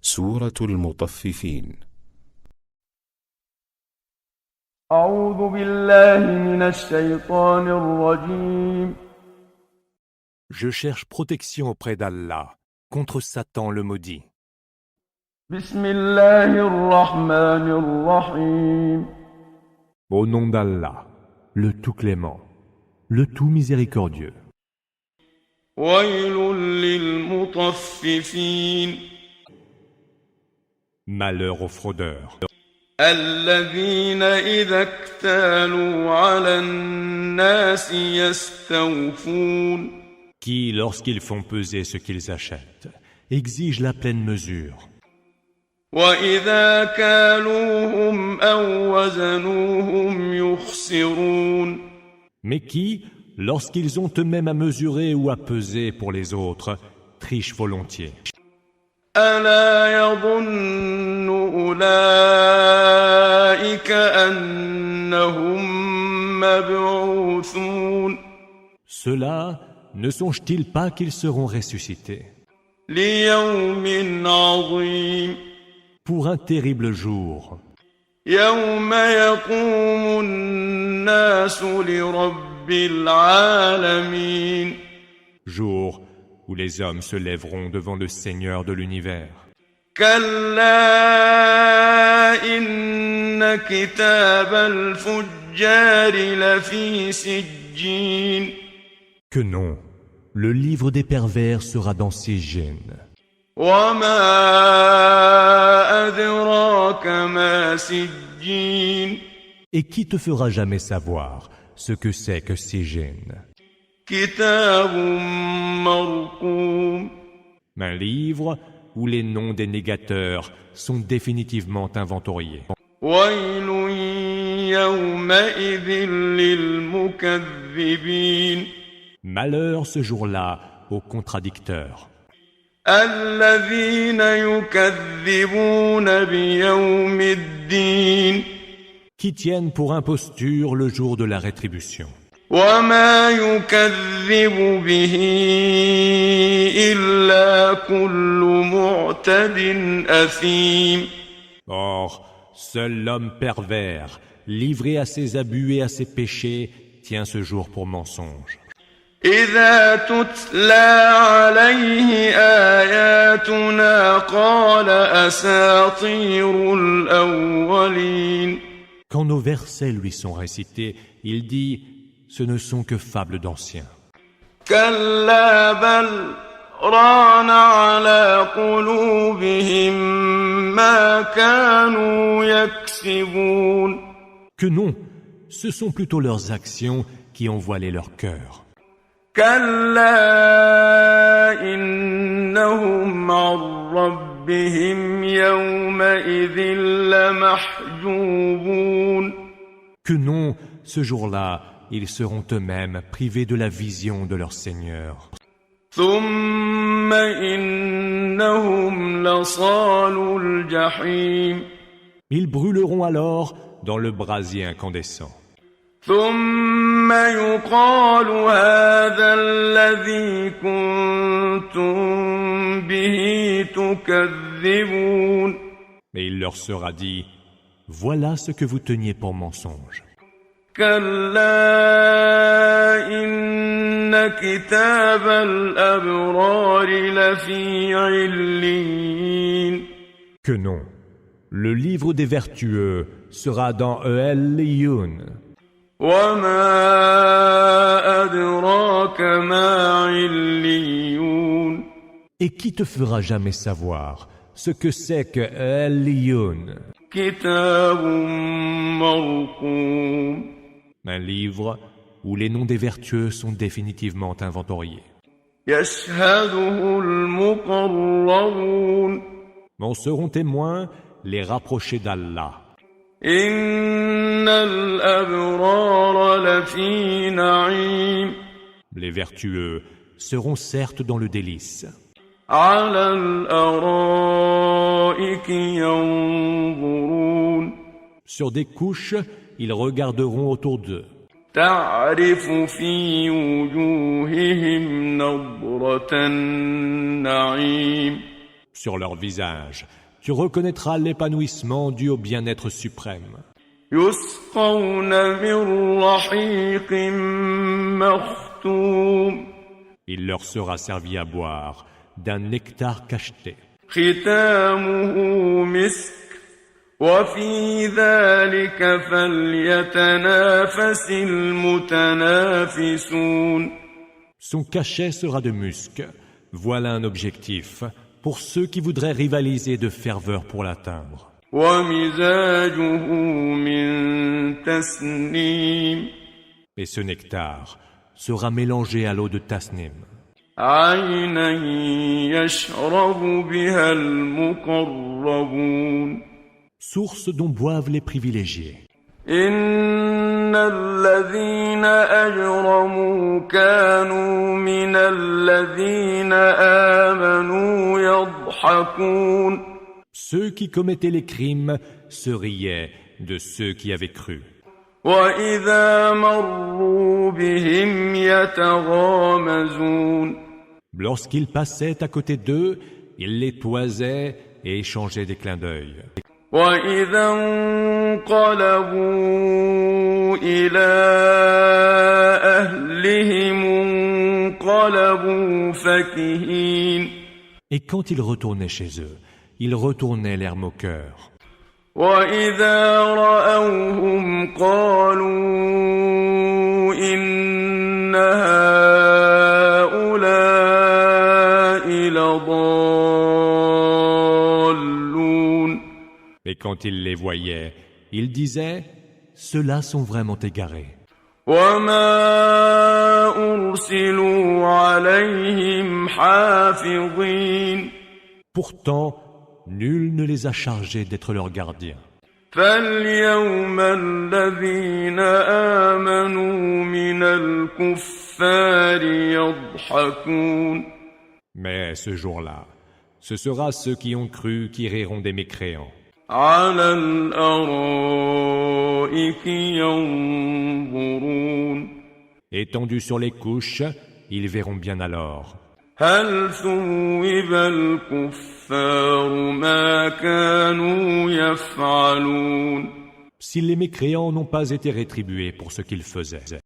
سورة المطففين. أعوذ بالله من الشيطان الرجيم. Je cherche protection auprès d'Allah contre Satan le maudit. بسم الله الرحمن الرحيم. Au nom d'Allah, le tout clément, le tout miséricordieux. ويل للمطففين. Malheur aux fraudeurs. الذين إذا اكتالوا على الناس يستوفون. Qui, lorsqu'ils font peser ce qu'ils achètent, exigent la pleine mesure. وإذا كالوهم أو وزنوهم يخسرون. Mais qui, lorsqu'ils ont eux-mêmes à mesurer ou à peser pour les autres, trichent volontiers. ألا يظن أولئك أنهم مبعوثون. Ceux-là ne songent-ils pas qu'ils seront ressuscités ليوم عظيم. pour un terrible jour, يوم يقوم الناس لرب العالمين. jour où les hommes se lèveront devant le Seigneur de l'univers. كلا إن كتاب الفجار لفي سجين. Que non, le livre des pervers sera dans Sijjin. وما أدراك ما سجين. Et qui te fera jamais savoir ce que c'est que Sijjin? كتاب مرقوم. Un livre où les noms des négateurs sont définitivement inventoriés. ويل يومئذ للمكذبين. Malheur ce jour-là aux contradicteurs, الذين يكذبون بيوم الدين. qui tiennent pour imposture le jour de la rétribution. وما يكذب به إلا كل معتد أثيم. Or, seul l'homme pervers, livré à ses abus et à ses péchés, tient ce jour pour mensonge. إذا تتلى عليه آياتنا قال أساطير الأولين. Quand nos versets lui sont récités, il dit « Ce ne sont que fables d'anciens. كلا بل ران على قلوبهم ما كانوا يكسبون. » Que non, ce sont plutôt leurs actions qui ont voilé leur cœur. كلا إنهم عن ربهم يومئذ لمحجوبون. Que non, ce jour-là, ils seront eux-mêmes privés de la vision de leur Seigneur. ثم إنهم لصالو الجحيم. Ils brûleront alors dans le brasier incandescent. ثم يقال هذا الذي كنتم به تكذبون. Et il leur sera dit « Voilà ce que vous teniez pour mensonge. كلا إن كتاب الأبرار لفي عليين. » Que non, le livre des vertueux sera dans E'el-Liyun. وما أدراك ما عليون. Et qui te fera jamais savoir ce que c'est que E'el-Liyun? كتاب مرقوم. Un livre où les noms des vertueux sont définitivement inventoriés. يشهده المقربون. En seront témoins les rapprochés d'Allah. إن الأبرار لفي نعيم. Les vertueux seront certes dans le délice. على الأرائك ينظرون. Sur des couches, ils regarderont autour d'eux. تعرف في وجوههم نضرة النعيم. Sur leur visage, tu reconnaîtras l'épanouissement dû au bien-être suprême. يسقون من رحيق مختوم Il leur sera servi à boire d'un nectar cacheté. ختامه مسك وفي ذلك فليتنافس المتنافسون Son cachet sera de musc. Voilà un objectif pour ceux qui voudraient rivaliser de ferveur pour l'atteindre. ومزاجه من تسنيم Et ce nectar sera mélangé à l'eau de Tasnim, عينا يشرب بها المقربون source dont boivent les privilégiés. إن الذين أجرموا كانوا من الذين آمنوا يضحكون Ceux qui commettaient les crimes se riaient de ceux qui avaient cru. وإذا مروا بهم يتغامزون Lorsqu'ils passaient à côté d'eux, ils les toisaient et échangeaient des clins d'œil. وإذا انقلبوا إلى أهلهم انقلبوا فكهين Et quand ils retournaient chez eux, ils retournaient l'air moqueur. وإذا رأوهم قالوا إن هؤلاء لضالون Et quand ils les voyaient, ils disaient « Ceux-là sont vraiment égarés. وما أرسلوا عليهم حافظين » Pourtant, nul ne les a chargés d'être leurs gardiens. فاليوم الذين آمنوا من الكفار يضحكون Mais ce jour-là, ce sera ceux qui ont cru qui riront des mécréants. على الأرائك ينظرون Étendus sur les couches, ils verront bien alors. هل ثوب الكفار ما كانوا يفعلون Si les mécréants n'ont pas été rétribués pour ce qu'ils faisaient.